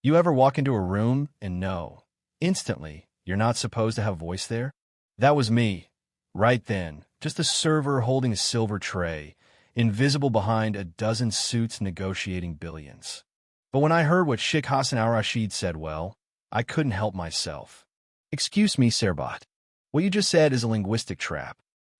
You ever walk into a room and know, instantly, you're not supposed to have voice there? That was me, right then, just a server holding a silver tray, invisible behind a dozen suits negotiating billions. But when I heard what Sheikh Hassan al-Rashid said, well, I couldn't help myself. Excuse me, Serbat. What you just said is a linguistic trap.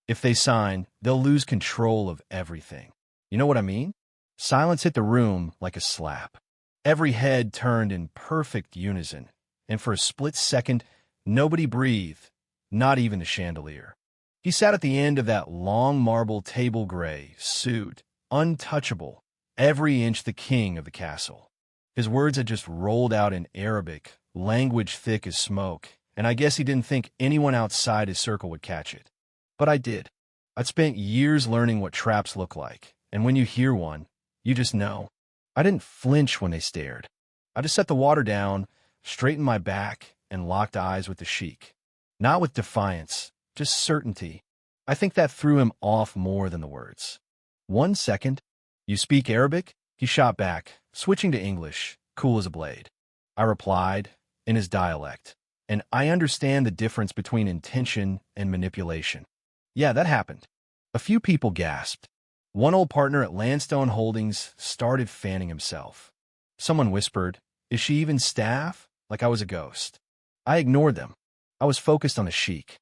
If they sign, they'll lose control of everything. You know what I mean? Silence hit the room like a slap. Every head turned in perfect unison, and for a split second, nobody breathed, not even the chandelier. He sat at the end of that long marble table gray suit, untouchable, every inch the king of the castle. His words had just rolled out in Arabic, language thick as smoke, and I guess he didn't think anyone outside his circle would catch it. But I did. I'd spent years learning what traps look like, and when you hear one, you just know. I didn't flinch when they stared. I just set the water down, straightened my back, and locked eyes with the sheik. Not with defiance, just certainty. I think that threw him off more than the words. 1 second. You speak Arabic? He shot back, switching to English, cool as a blade. I replied, in his dialect, and I understand the difference between intention and manipulation. Yeah, that happened. A few people gasped. One old partner at Landstone Holdings started fanning himself. Someone whispered, "Is she even staff?" Like I was a ghost. I ignored them. I was focused on the sheik.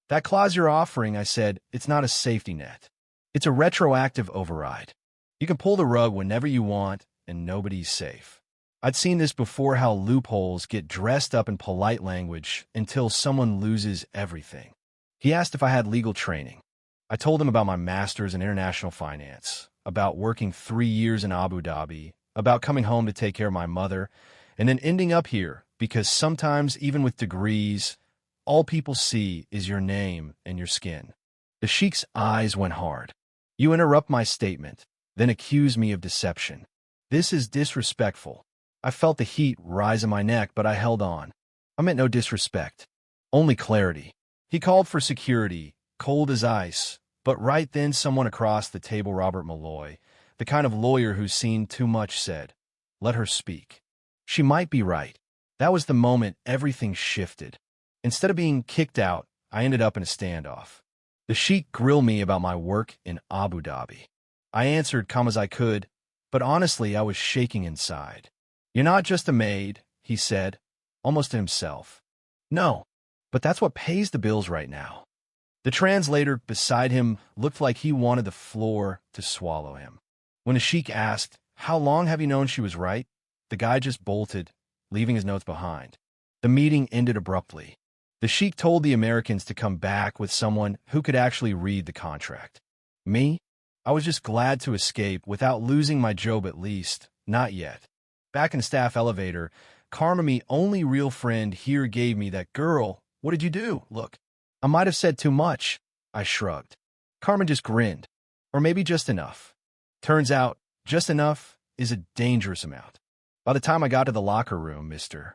That clause you're offering, I said, it's not a safety net. It's a retroactive override. You can pull the rug whenever you want, and nobody's safe. I'd seen this before, how loopholes get dressed up in polite language until someone loses everything. He asked if I had legal training. I told him about my master's in international finance, about working 3 years in Abu Dhabi, about coming home to take care of my mother, and then ending up here because sometimes, even with degrees, all people see is your name and your skin. The sheik's eyes went hard. You interrupt my statement, then accuse me of deception. This is disrespectful. I felt the heat rise in my neck, but I held on. I meant no disrespect, only clarity. He called for security, cold as ice, but right then someone across the table, Robert Malloy, the kind of lawyer who's seen too much, said, "Let her speak." She might be right. That was the moment everything shifted. Instead of being kicked out, I ended up in a standoff. The sheik grilled me about my work in Abu Dhabi. I answered calm as I could, but honestly I was shaking inside. "You're not just a maid," he said, almost to himself. "No, but that's what pays the bills right now." The translator beside him looked like he wanted the floor to swallow him. When the sheik asked, "How long have you known she was right?" the guy just bolted, leaving his notes behind. The meeting ended abruptly. The sheik told the Americans to come back with someone who could actually read the contract. Me? I was just glad to escape without losing my job, at least, not yet. Back in the staff elevator, Karma, me only real friend here, gave me that, "Girl, what did you do?" look. I might have said too much. I shrugged. Carmen just grinned. Or maybe just enough. Turns out, just enough is a dangerous amount. By the time I got to the locker room, Mr.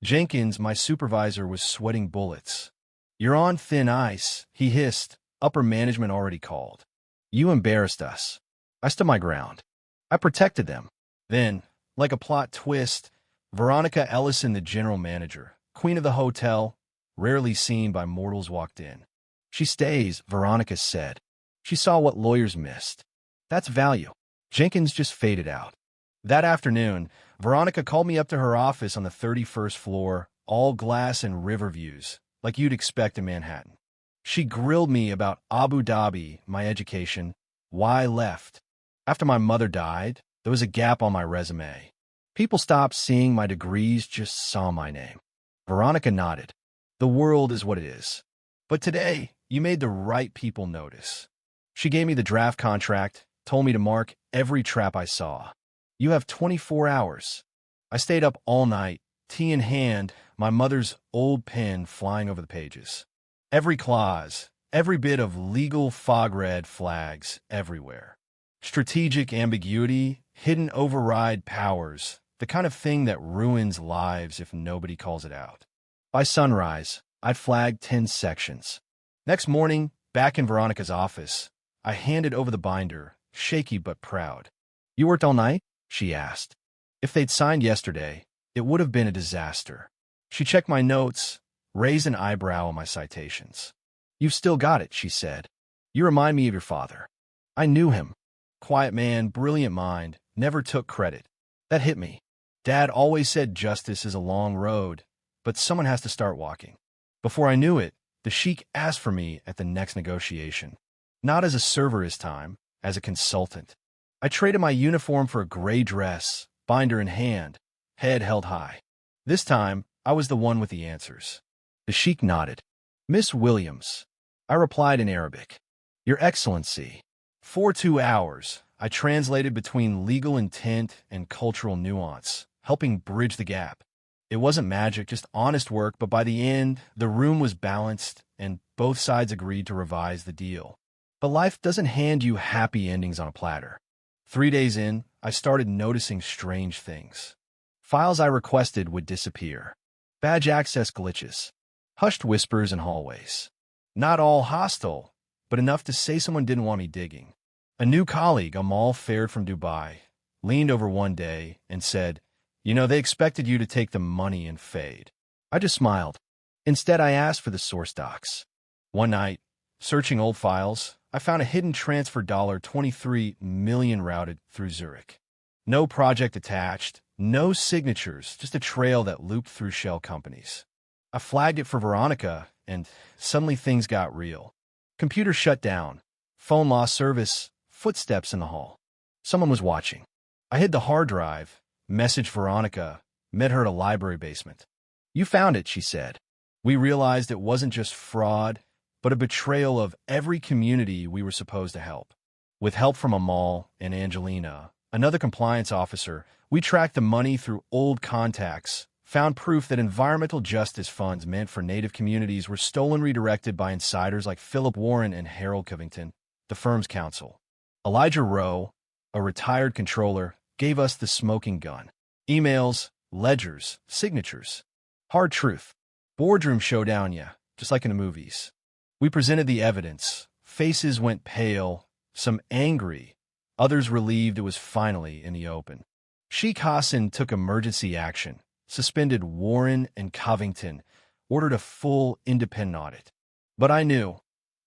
Jenkins, my supervisor, was sweating bullets. "You're on thin ice," he hissed. "Upper management already called. You embarrassed us." I stood my ground. I protected them. Then, like a plot twist, Veronica Ellison, the general manager, queen of the hotel, rarely seen by mortals, walked in. "She stays," Veronica said. She saw what lawyers missed. That's value. Jenkins just faded out. That afternoon, Veronica called me up to her office on the 31st floor, all glass and river views, like you'd expect in Manhattan. She grilled me about Abu Dhabi, my education, why I left. After my mother died, there was a gap on my resume. People stopped seeing my degrees, just saw my name. Veronica nodded. The world is what it is. But today, you made the right people notice. She gave me the draft contract, told me to mark every trap I saw. "You have 24 hours. I stayed up all night, tea in hand, my mother's old pen flying over the pages. Every clause, every bit of legal fog-red flags everywhere. Strategic ambiguity, hidden override powers, the kind of thing that ruins lives if nobody calls it out. By sunrise, I'd flagged 10 sections. Next morning, back in Veronica's office, I handed over the binder, shaky but proud. "You worked all night?" she asked. If they'd signed yesterday, it would have been a disaster. She checked my notes, raised an eyebrow on my citations. "You've still got it," she said. "You remind me of your father." I knew him. Quiet man, brilliant mind, never took credit. That hit me. Dad always said justice is a long road, but someone has to start walking. Before I knew it, the sheik asked for me at the next negotiation. Not as a server this time, as a consultant. I traded my uniform for a gray dress, binder in hand, head held high. This time, I was the one with the answers. The sheik nodded. "Miss Williams." I replied in Arabic. "Your Excellency." For 2 hours, I translated between legal intent and cultural nuance, helping bridge the gap. It wasn't magic, just honest work, but by the end, the room was balanced and both sides agreed to revise the deal. But life doesn't hand you happy endings on a platter. 3 days in, I started noticing strange things. Files I requested would disappear. Badge access glitches. Hushed whispers in hallways. Not all hostile, but enough to say someone didn't want me digging. A new colleague, a mall fared from Dubai, leaned over one day and said, "You know, they expected you to take the money and fade." I just smiled. Instead, I asked for the source docs. One night, searching old files, I found a hidden transfer $23 million routed through Zurich. No project attached, no signatures, just a trail that looped through shell companies. I flagged it for Veronica, and suddenly things got real. Computer shut down, phone lost service, footsteps in the hall. Someone was watching. I hid the hard drive, messaged Veronica, met her at a library basement. "You found it," she said. We realized it wasn't just fraud, but a betrayal of every community we were supposed to help. With help from Amal and Angelina, another compliance officer, we tracked the money through old contacts, found proof that environmental justice funds meant for Native communities were stolen, redirected by insiders like Philip Warren and Harold Covington, the firm's counsel. Elijah Rowe, a retired controller, gave us the smoking gun. Emails, ledgers, signatures. Hard truth. Boardroom showdown, yeah, just like in the movies. We presented the evidence. Faces went pale, some angry, others relieved it was finally in the open. Sheikh Hassan took emergency action, suspended Warren and Covington, ordered a full independent audit. But I knew,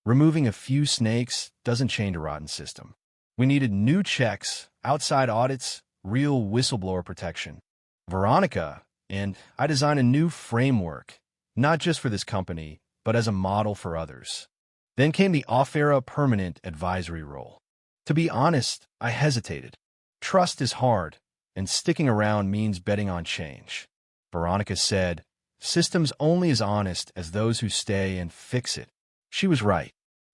removing a few snakes doesn't change a rotten system. We needed new checks, outside audits, real whistleblower protection. Veronica and I designed a new framework, not just for this company, but as a model for others. Then came the off-era permanent advisory role. To be honest, I hesitated. Trust is hard, and sticking around means betting on change. Veronica said, "Systems only as honest as those who stay and fix it." She was right.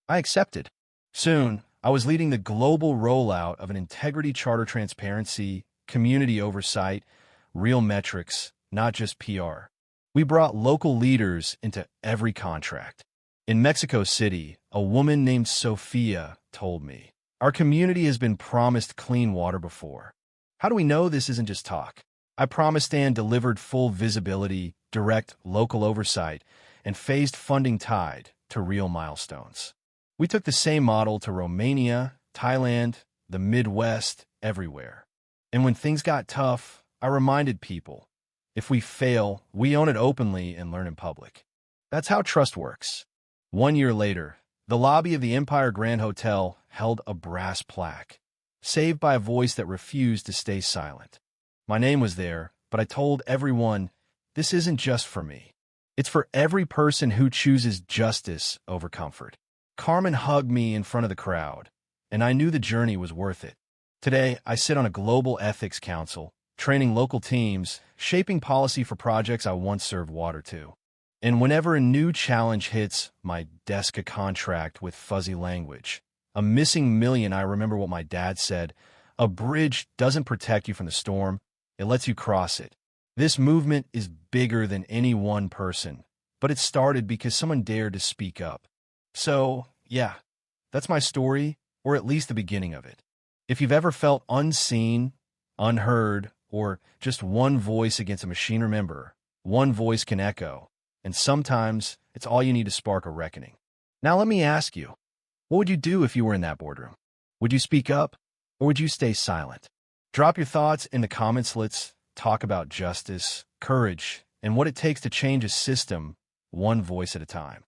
I accepted. Soon, I was leading the global rollout of an integrity charter, transparency, community oversight, real metrics, not just PR. We brought local leaders into every contract. In Mexico City, a woman named Sophia told me, "Our community has been promised clean water before. How do we know this isn't just talk?" I promised and delivered full visibility, direct local oversight, and phased funding tied to real milestones. We took the same model to Romania, Thailand, the Midwest, everywhere. And when things got tough, I reminded people, if we fail, we own it openly and learn in public. That's how trust works. 1 year later, the lobby of the Empire Grand Hotel held a brass plaque, saved by a voice that refused to stay silent. My name was there, but I told everyone, this isn't just for me. It's for every person who chooses justice over comfort. Carmen hugged me in front of the crowd, and I knew the journey was worth it. Today, I sit on a global ethics council, training local teams, shaping policy for projects I once served water to. And whenever a new challenge hits my desk, a contract with fuzzy language, a missing million, I remember what my dad said, "A bridge doesn't protect you from the storm, it lets you cross it." This movement is bigger than any one person, but it started because someone dared to speak up. So, yeah, that's my story, or at least the beginning of it. If you've ever felt unseen, unheard, or just one voice against a machine, remember, one voice can echo, and sometimes it's all you need to spark a reckoning. Now let me ask you, what would you do if you were in that boardroom? Would you speak up, or would you stay silent? Drop your thoughts in the comments. Let's talk about justice, courage, and what it takes to change a system one voice at a time.